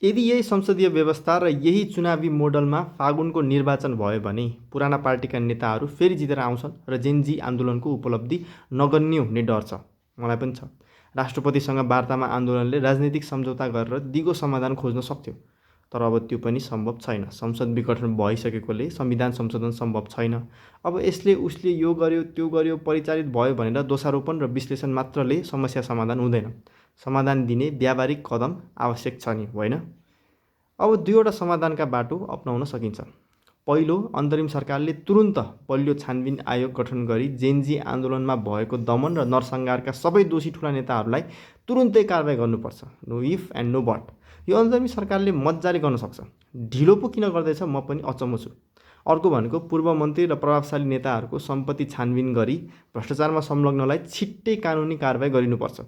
यदि यही संसदीय व्यवस्था र यही चुनावी मोडलमा फागुनको निर्वाचन भयो भने पुराना पार्टीका नेताहरू फेरि जितेर आउँछन् र जेनजी आन्दोलनको उपलब्धि नगन्य हुने डर छ। मलाई पनि छ। राष्ट्रपतिसँग वार्तामा आन्दोलनले राजनीतिक सम्झौता गरेर दिगो समाधान खोज्न सक्थ्यो, तर अब त्यो पनि सम्भव छैन। संसद विघटन भइसकेकोले संविधान संशोधन सम्भव छैन। अब यसले उसले यो गर्यो त्यो गर्यो परिचालित भयो भनेर दोषारोपण र विश्लेषण मात्रले समस्या समाधान हुँदैन। समाधान दिने व्यावहारिक कदम आवश्यक छ नि, होइन? अब दुईवटा समाधानका बाटो अपनाउन सकिन्छ। पहिलो, अन्तरिम सरकारले तुरुन्त बलियो छानबिन आयोग गठन गरी जेनजी आन्दोलनमा भएको दमन र नरसंहारका सबै दोषी ठुला नेताहरूलाई तुरुन्तै कारबाही गर्नुपर्छ। No if and no but. यो अन्तरिम सरकारले मजाले गर्न सक्छ। ढिलो पो किन गर्दैछ म पनि अचम्म छु। अर्को भनेको पूर्व मन्त्री र प्रभावशाली नेताहरूको सम्पत्ति छानबिन गरी भ्रष्टाचारमा संलग्नलाई छिट्टै कानुनी कारबाही गरिनुपर्छ।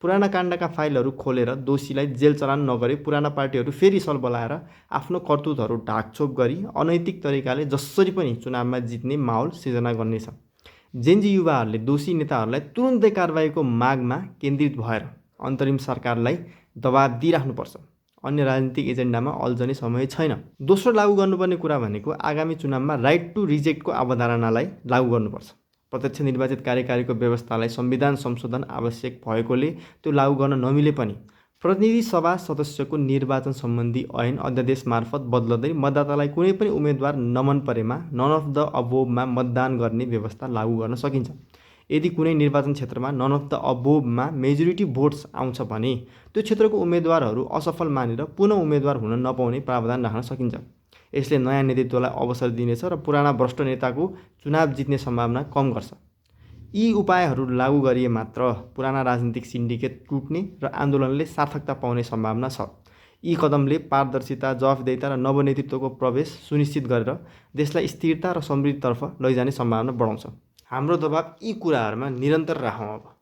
पुराना काण्डका फाइलहरू खोलेर दोषीलाई जेल चलान नगरे पुराना पार्टीहरू फेरि सल बोलाएर आफ्नो करतुतहरू ढाकछोप गरी अनैतिक तरिकाले जसरी पनि चुनावमा जित्ने माहौल सिर्जना गर्नेछ। जेनजी युवाहरूले दोषी नेताहरूलाई तुरुन्तै कारबाहीको मागमा केन्द्रित भएर अन्तरिम सरकारलाई दबाब दिइराख्नुपर्छ। अन्य राजनीतिक एजेन्डामा अल्झने समय छैन। दोस्रो लागू गर्नुपर्ने कुरा भनेको आगामी चुनावमा राइट टु रिजेक्टको अवधारणालाई लागू गर्नुपर्छ। प्रत्यक्ष निर्वाचित कार्यकारीको व्यवस्थालाई संविधान संशोधन आवश्यक भएकोले त्यो लागू गर्न नमिले पनि प्रतिनिधि सभा सदस्यको निर्वाचन सम्बन्धी ऐन अध्यादेश मार्फत बदल्दै मतदातालाई कुनै पनि उम्मेदवार नमन परेमा नन अफ द अबोभमा मतदान गर्ने व्यवस्था लागू गर्न सकिन्छ। यदि कुनै निर्वाचन क्षेत्रमा नन अफ द अबोभमा मेजोरिटी भोट्स आउँछ भने त्यो क्षेत्रको उम्मेदवारहरू असफल मानेर पुनः उम्मेदवार हुन नपाउने प्रावधान राख्न सकिन्छ। यसले नयाँ नेतृत्वलाई अवसर दिनेछ र पुराना भ्रष्ट नेताको चुनाव जित्ने सम्भावना कम गर्छ। यी उपायहरू लागू गरिए मात्र पुराना राजनीतिक सिन्डिकेट टुट्ने र आन्दोलनले सार्थकता पाउने सम्भावना छ। यी कदमले पारदर्शिता, जवाफदेहिता र नवनेतृत्वको प्रवेश सुनिश्चित गरेर देशलाई स्थिरता र समृद्धितर्फ लैजाने सम्भावना बढाउँछ। हाम्रो दबाब यी कुराहरूमा निरन्तर राखौँ। अब